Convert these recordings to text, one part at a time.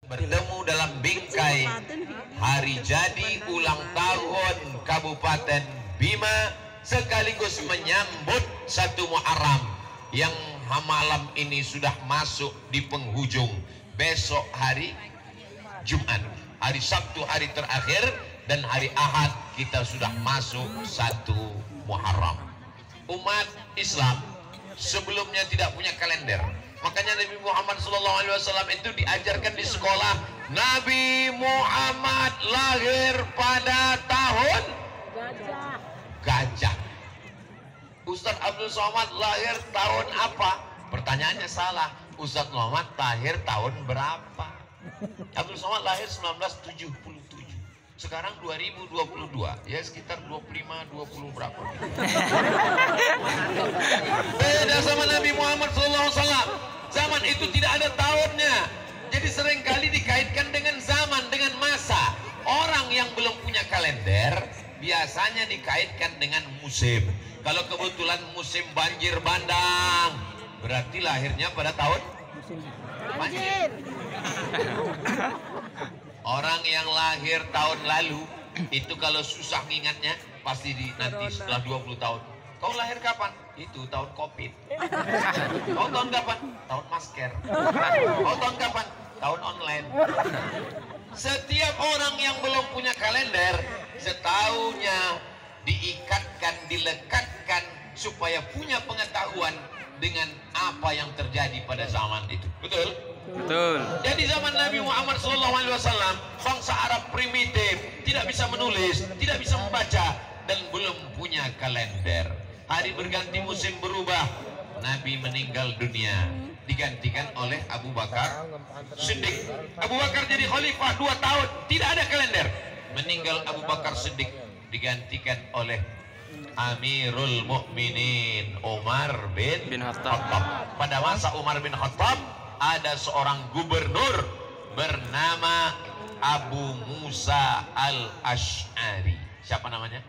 bertemu dalam bingkai hari jadi ulang tahun Kabupaten Bima sekaligus menyambut 1 Muharram yang malam ini sudah masuk di penghujung. Besok hari Jumat, hari Sabtu hari terakhir, dan hari Ahad kita sudah masuk 1 Muharram. Umat Islam sebelumnya tidak punya kalender. Makanya Nabi Muhammad SAW itu diajarkan di sekolah. Nabi Muhammad lahir pada tahun gajah. Ustadz Abdul Somad lahir tahun apa? Pertanyaannya salah. Ustadz Muhammad lahir tahun berapa? Abdul Somad lahir 1977. Sekarang 2022, ya sekitar 25-20 berapa. Beda sama Nabi Muhammad SAW. Zaman itu tidak ada tahunnya. Jadi seringkali dikaitkan dengan zaman, dengan masa. Orang yang belum punya kalender biasanya dikaitkan dengan musim. Kalau kebetulan musim banjir bandang, berarti lahirnya pada tahun banjir. Orang yang lahir tahun lalu itu kalau susah ngingatnya pasti nanti setelah 20 tahun. Kau lahir kapan? Itu tahun Covid. Kau tahun kapan? Tahun masker. Kau tahun kapan? Tahun online. Setiap orang yang belum punya kalender setahunnya diikatkan, dilekatkan supaya punya pengetahuan dengan apa yang terjadi pada zaman itu. Betul? Betul. Jadi zaman Nabi Muhammad SAW, bangsa Arab primitif, tidak bisa menulis, tidak bisa membaca, dan belum punya kalender. Hari berganti, musim berubah. Nabi meninggal dunia, digantikan oleh Abu Bakar Siddiq. Abu Bakar jadi khalifah 2 tahun, tidak ada kalender. Meninggal Abu Bakar Siddiq, digantikan oleh Amirul Mukminin Umar bin Khattab. Pada masa Umar bin Khattab ada seorang gubernur bernama Abu Musa al-Ash'ari. Siapa namanya?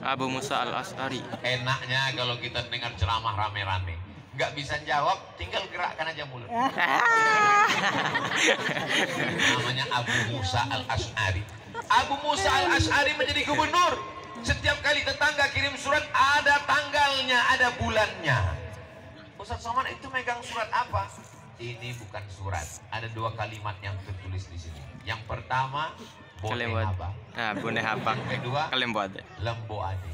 Abu Musa al-Ash'ari. Enaknya kalau kita dengar ceramah rame-rame, nggak bisa jawab, tinggal gerakkan aja mulut. Namanya Abu Musa al-Ash'ari. Abu Musa al-Ash'ari menjadi gubernur. Setiap kali tetangga kirim surat, ada tanggalnya, ada bulannya. Ustadz Somad itu megang surat apa? Ini bukan surat. Ada 2 kalimat yang tertulis di sini. Yang pertama, Bone Haba. Nah, Bone Haba. Kedua, Kalembuade. Lembo Ade.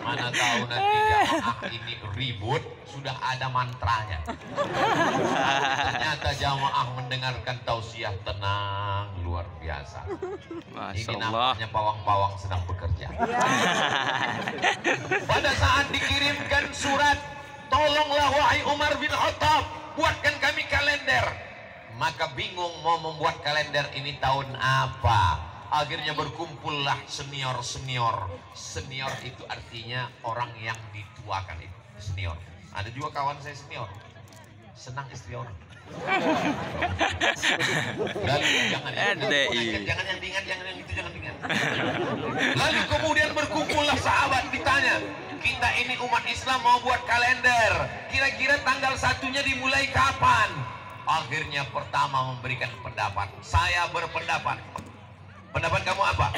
Mana tahu nanti jamaah ini ribut, sudah ada mantranya. Ternyata jamaah mendengarkan tausiah tenang, luar biasa. Ini namanya pawang-pawang sedang bekerja. Pada saat dikirimkan surat, tolonglah wahai Umar bin Khattab, buatkan kami kalender. Maka bingung mau membuat kalender ini tahun apa. Akhirnya berkumpullah senior-senior. Senior itu artinya orang yang dituakan, itu senior. Ada juga kawan saya senior, senang istri orang. Lalu jangan yang ringan, jangan yang itu, jangan ringan. Lalu kemudian berkumpullah sahabat, ditanya, kita ini umat Islam mau buat kalender, kira-kira tanggal 1-nya dimulai kapan? Akhirnya pertama memberikan pendapat. Saya berpendapat. Pendapat kamu apa?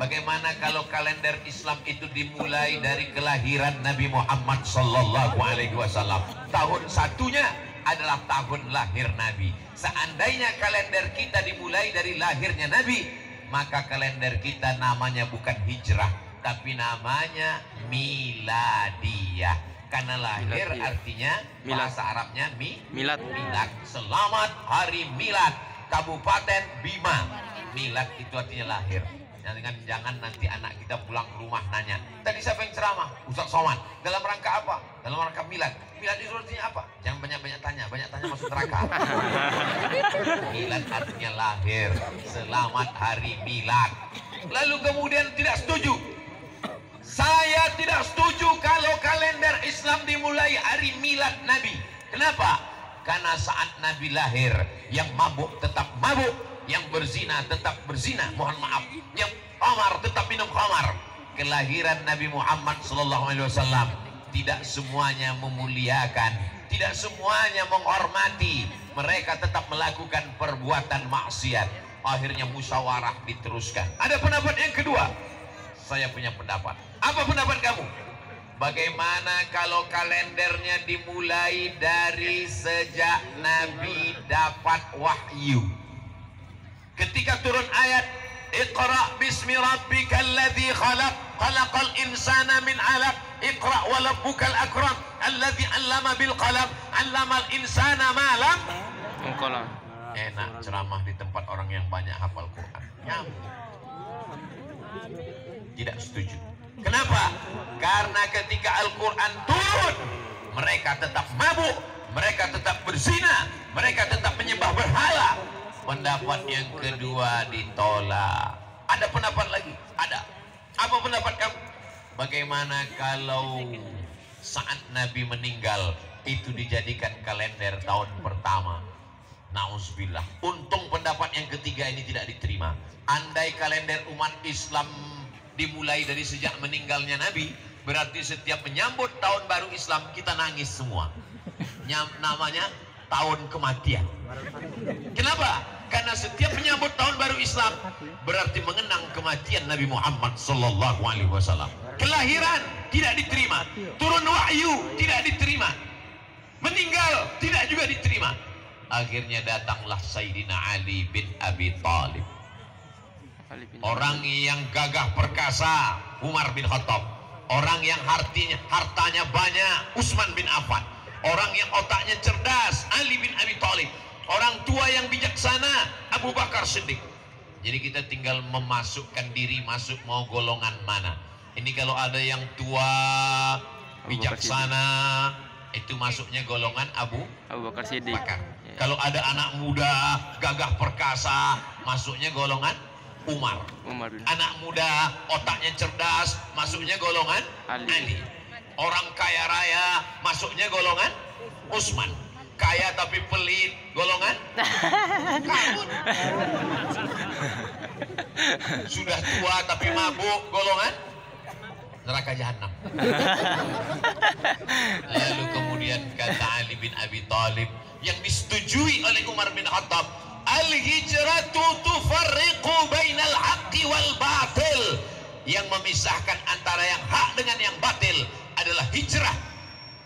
Bagaimana kalau kalender Islam itu dimulai dari kelahiran Nabi Muhammad SAW? Tahun 1-nya adalah tahun lahir Nabi. Seandainya kalender kita dimulai dari lahirnya Nabi, maka kalender kita namanya bukan hijrah, tapi namanya miladiyah. Karena lahir artinya bahasa Arabnya milad. Selamat hari milad Kabupaten Bima. Milad itu artinya lahir. Jangan nanti anak kita pulang ke rumah nanya, tadi siapa yang ceramah? Ustadz Somad. Dalam rangka apa? Dalam rangka milad. Milad itu artinya apa? Jangan banyak-banyak tanya. Banyak tanya masuk neraka. Milad artinya lahir. Selamat hari milad. Lalu kemudian tidak setuju. Saya tidak setuju kalau kalender Islam dimulai hari milad Nabi. Kenapa? Karena saat Nabi lahir, yang mabuk tetap mabuk, yang berzina tetap berzina, mohon maaf, yang khamar tetap minum khamar. Kelahiran Nabi Muhammad SAW tidak semuanya memuliakan, tidak semuanya menghormati. mereka tetap melakukan perbuatan maksiat. Akhirnya musyawarah diteruskan. Ada pendapat yang kedua. Saya punya pendapat. Apa pendapat kamu? Bagaimana kalau kalendernya dimulai dari sejak Nabi dapat wahyu? Ketika turun ayat Iqra bismi rabbikal ladzi khalaq khalaqal insana min 'alaq Iqra wa rabbukal akram alladzi 'allama bil qalam 'allamal insana ma lam Qalam. Enak ceramah di tempat orang yang banyak hafal Quran. Nyambung. Tidak setuju. Kenapa? Karena ketika Al-Quran turun, mereka tetap mabuk, mereka tetap berzina, mereka tetap menyembah berhala. Pendapat yang kedua ditolak. Ada pendapat lagi? Ada. Apa pendapat kamu? Bagaimana kalau saat Nabi meninggal itu dijadikan kalender tahun pertama? Nauzubillah. Untung pendapat yang ketiga ini tidak diterima. Andai kalender umat Islam dimulai dari sejak meninggalnya Nabi, berarti setiap menyambut tahun baru Islam kita nangis semua. Namanya tahun kematian. Kenapa? Karena setiap menyambut tahun baru Islam berarti mengenang kematian Nabi Muhammad sallallahu alaihi wasallam. Kelahiran tidak diterima, turun wahyu tidak diterima, meninggal tidak juga diterima. Akhirnya datanglah Sayyidina Ali bin Abi Thalib. Orang yang gagah perkasa, Umar bin Khattab. Orang yang hartanya banyak, Utsman bin Affan. Orang yang otaknya cerdas, Ali bin Abi Thalib. Orang tua yang bijaksana, Abu Bakar Siddiq. Jadi kita tinggal memasukkan diri masuk mau golongan mana. Ini kalau ada yang tua, bijaksana, itu masuknya golongan Abu Bakar Siddiq. Kalau ada anak muda, gagah perkasa, masuknya golongan Umar. Anak muda, otaknya cerdas, masuknya golongan Ali. Orang kaya raya, masuknya golongan Utsman. Kaya tapi pelit, golongan Kamu. Sudah tua tapi mabuk, golongan neraka jahanam. Lalu kemudian kata Ali bin Abi Thalib yang disetujui oleh Umar bin Khattab, al-hijratu tufarriqu bainal haqqi wal batil. Yang memisahkan antara yang hak dengan yang batil adalah hijrah.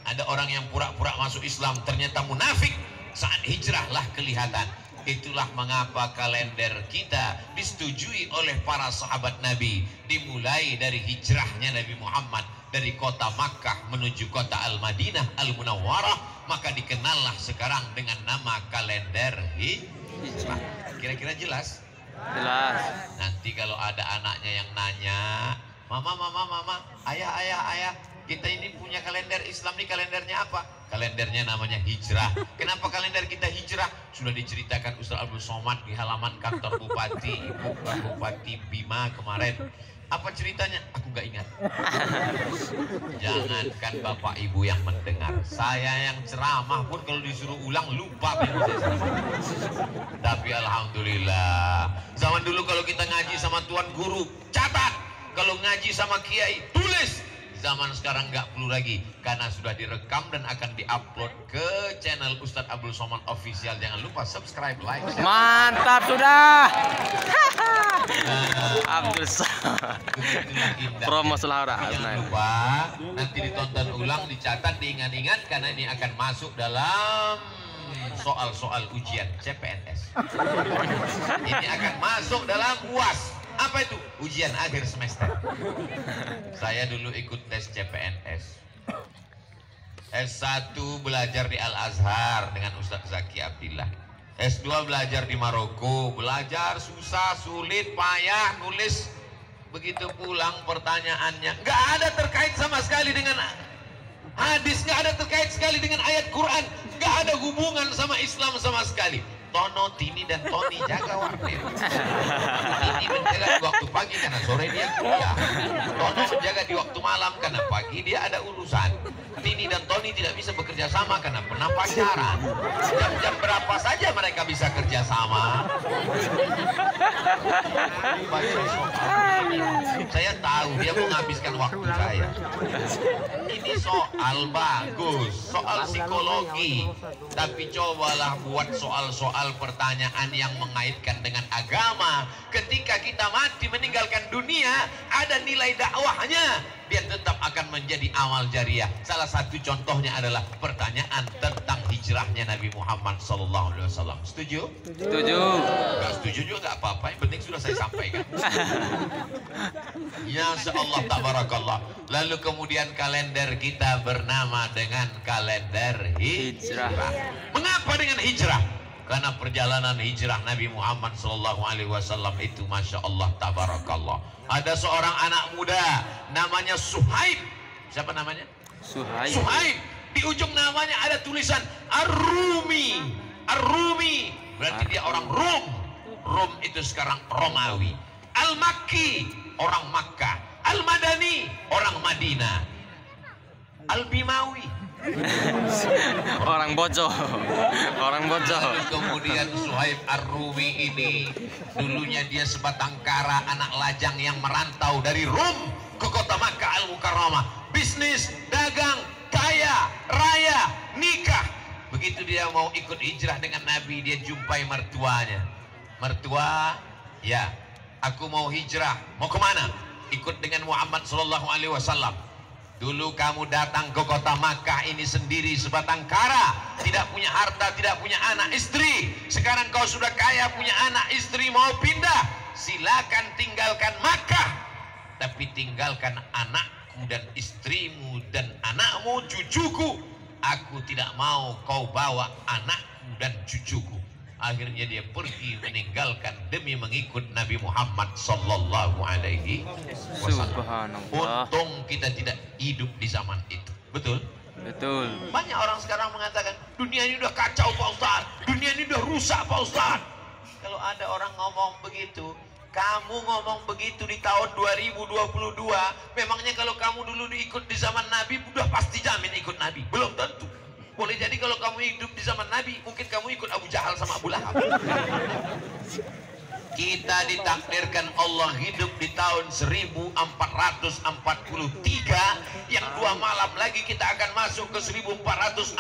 Ada orang yang pura-pura masuk Islam ternyata munafik, saat hijrahlah kelihatan. Itulah mengapa kalender kita disetujui oleh para sahabat Nabi, dimulai dari hijrahnya Nabi Muhammad dari kota Makkah menuju kota Al-Madinah Al-Munawwarah, maka dikenallah sekarang dengan nama kalender hijrah. Kira-kira jelas? Jelas. Nanti kalau ada anaknya yang nanya, mama, ayah, kita ini punya kalender Islam, nih kalendernya apa? Kalendernya namanya hijrah. Kenapa kalender kita hijrah? Sudah diceritakan Ustaz Abdul Somad di halaman kantor Bupati Bima kemarin. Apa ceritanya? Aku nggak ingat. Jangankan Bapak Ibu yang mendengar, saya yang ceramah pun kalau disuruh ulang lupa. Tapi alhamdulillah, zaman dulu kalau kita ngaji sama tuan guru, catat. Kalau ngaji sama kiai, tulis. Zaman sekarang nggak perlu lagi karena sudah direkam dan akan diupload ke channel Ustadz Abdul Somad Official. Jangan lupa subscribe, like, share. Mantap sudah. Abdul Somad. Promo selahara. Jangan lupa nanti ditonton ulang, dicatat, diingat-ingat karena ini akan masuk dalam soal-soal ujian CPNS. Ini akan masuk dalam UAS. Apa itu? Ujian akhir semester. Saya dulu ikut tes CPNS. S1 belajar di Al-Azhar dengan Ustadz Zaki Abdillah. S2 belajar di Maroko. Belajar susah, sulit, payah, nulis. Begitu pulang pertanyaannya nggak ada terkait sama sekali dengan hadis, nggak ada terkait sekali dengan ayat Quran, nggak ada hubungan sama Islam sama sekali. Tono, Tini dan Toni jaga warnet. Tini menjaga di waktu pagi karena sore dia kuliah. Tono menjaga di waktu malam karena pagi dia ada urusan. Tini dan Toni tidak bisa bekerja sama karena pernah pacaran. Jam-jam berapa saja mereka bisa kerja sama? Saya tahu dia menghabiskan waktu saya. Ini soal bagus, soal psikologi. Tapi cobalah buat soal-soal pertanyaan yang mengaitkan dengan agama. Ketika kita mati meninggalkan dunia, ada nilai dakwahnya. Dia tetap akan menjadi amal jariah. Salah satu contohnya adalah pertanyaan tentang hijrahnya Nabi Muhammad SAW. Setuju? Setuju. Gak setuju juga gak apa-apa. Yang penting sudah saya sampaikan. Ya Allah tabarakallah. Lalu kemudian kalender kita bernama dengan kalender hijrah. Mengapa dengan hijrah? Karena perjalanan hijrah Nabi Muhammad SAW itu Masya Allah tabarakallah. Ada seorang anak muda namanya Suhaib. Siapa namanya? Suhaib. Suhaib. Di ujung namanya ada tulisan Ar-Rumi. Ar-Rumi berarti dia orang Rum. Rum itu sekarang Romawi. Al-Makki orang Makkah. Al-Madani orang Madinah. Al-Bimawi orang Bojo. Orang Bojo. Kemudian Suhaib Ar-Rumi ini dulunya dia sebatang kara, anak lajang yang merantau dari Rum ke kota Makkah Al-Mukarramah. Bisnis, dagang, kaya, raya, nikah. Begitu dia mau ikut hijrah dengan Nabi, dia jumpai mertuanya. Mertua, ya, aku mau hijrah. Mau kemana? Ikut dengan Muhammad SAW. Dulu kamu datang ke kota Makkah ini sendiri sebatang kara, tidak punya harta, tidak punya anak istri. Sekarang kau sudah kaya, punya anak istri, mau pindah. Silakan tinggalkan Makkah, tapi tinggalkan anakku dan istrimu dan anakmu, cucuku. Aku tidak mau kau bawa anakku dan cucuku. Akhirnya dia pergi meninggalkan demi mengikut Nabi Muhammad Sallallahu Alaihi Wasallam. Untung kita tidak hidup di zaman itu. Betul? Betul. Banyak orang sekarang mengatakan dunia ini udah kacau Pak Ustaz, dunia ini udah rusak Pak Ustaz. Kalau ada orang ngomong begitu, kamu ngomong begitu di tahun 2022, memangnya kalau kamu dulu diikut di zaman Nabi udah pasti jamin ikut Nabi? Belum tentu. Boleh jadi kalau kamu hidup di zaman Nabi, mungkin kamu ikut Abu Jahal sama Abu Lahab. Kita ditakdirkan Allah hidup di tahun 1443, yang 2 malam lagi kita akan masuk ke 1444.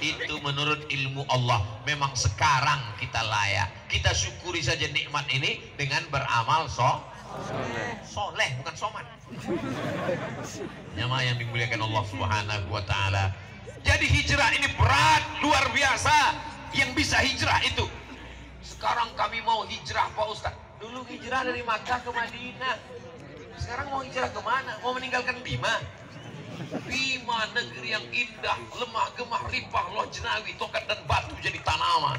Itu menurut ilmu Allah. Memang sekarang kita layak. Kita syukuri saja nikmat ini dengan beramal soleh, bukan soman. Jamaah yang dimuliakan Allah Subhanahu wa taala. Jadi hijrah ini berat, luar biasa. Yang bisa hijrah itu. Sekarang kami mau hijrah Pak Ustaz. Dulu hijrah dari Makkah ke Madinah. Sekarang mau hijrah kemana? Mau meninggalkan Bima? Bima negeri yang indah, lemah gemah ripah loh jenawi, tokat dan batu jadi tanaman.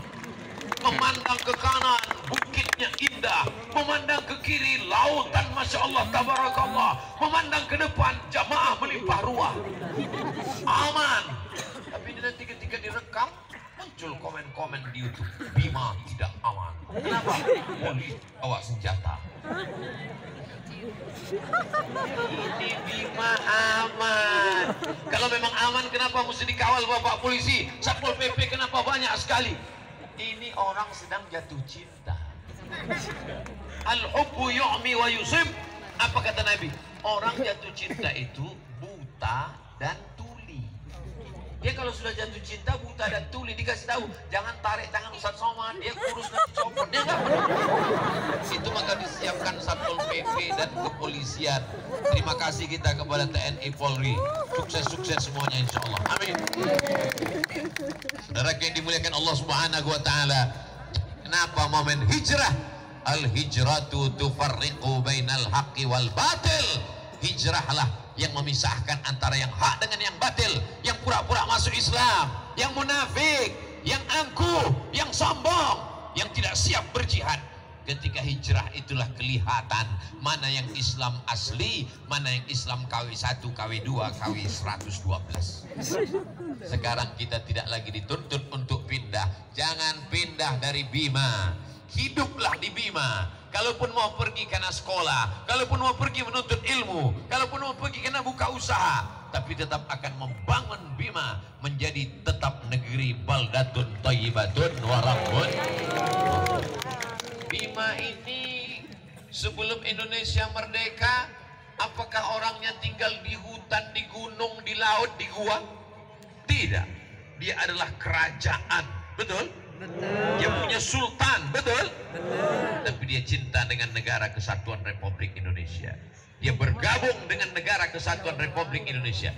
Memandang ke kanan bukitnya indah, memandang ke kiri lautan Masya Allah tabarakallah, memandang ke depan jamaah melimpah ruah, aman. Tapi nanti ketika direkam muncul komen-komen di YouTube, Bima tidak aman. Kenapa? Polisi bawa senjata. Ini Bima aman. Kalau memang aman, kenapa mesti dikawal bapak polisi? Satpol PP kenapa banyak sekali? Ini orang sedang jatuh cinta. Al-hubbu yu'mi wa yusib. Apa kata Nabi? Orang jatuh cinta itu buta dan tuli. Dia kalau sudah jatuh cinta buta dan tuli, dikasih tahu jangan tarik tangan Ustaz Somad, dia kurus nanti copot, dia nggak peduli. Itu maka disiapkan Satpol PP dan kepolisian. Terima kasih kita kepada TNI Polri, sukses-sukses semuanya insya Allah, amin. Saudara yang dimuliakan Allah Subhanahu wa taala, kenapa momen hijrah? Al-hijratu tufarriqu bainal haqqi wal batil. Hijrahlah yang memisahkan antara yang hak dengan yang batil, yang pura-pura masuk Islam, yang munafik, yang angkuh, yang sombong, yang tidak siap berjihad. Ketika hijrah itulah kelihatan mana yang Islam asli, mana yang Islam KW 1, KW 2, KW 112. Sekarang kita tidak lagi dituntut untuk pindah. Jangan pindah dari Bima. Hiduplah di Bima. Kalaupun mau pergi karena sekolah, kalaupun mau pergi menuntut ilmu, kalaupun mau pergi karena buka usaha, tapi tetap akan membangun Bima menjadi tetap negeri baldatun thayyibatun wa rabbun. Bima ini sebelum Indonesia merdeka, apakah orangnya tinggal di hutan, di gunung, di laut, di gua? Tidak. Dia adalah kerajaan, betul? Dia punya sultan, betul? Tapi dia cinta dengan negara kesatuan Republik Indonesia. Dia bergabung dengan negara kesatuan Republik Indonesia.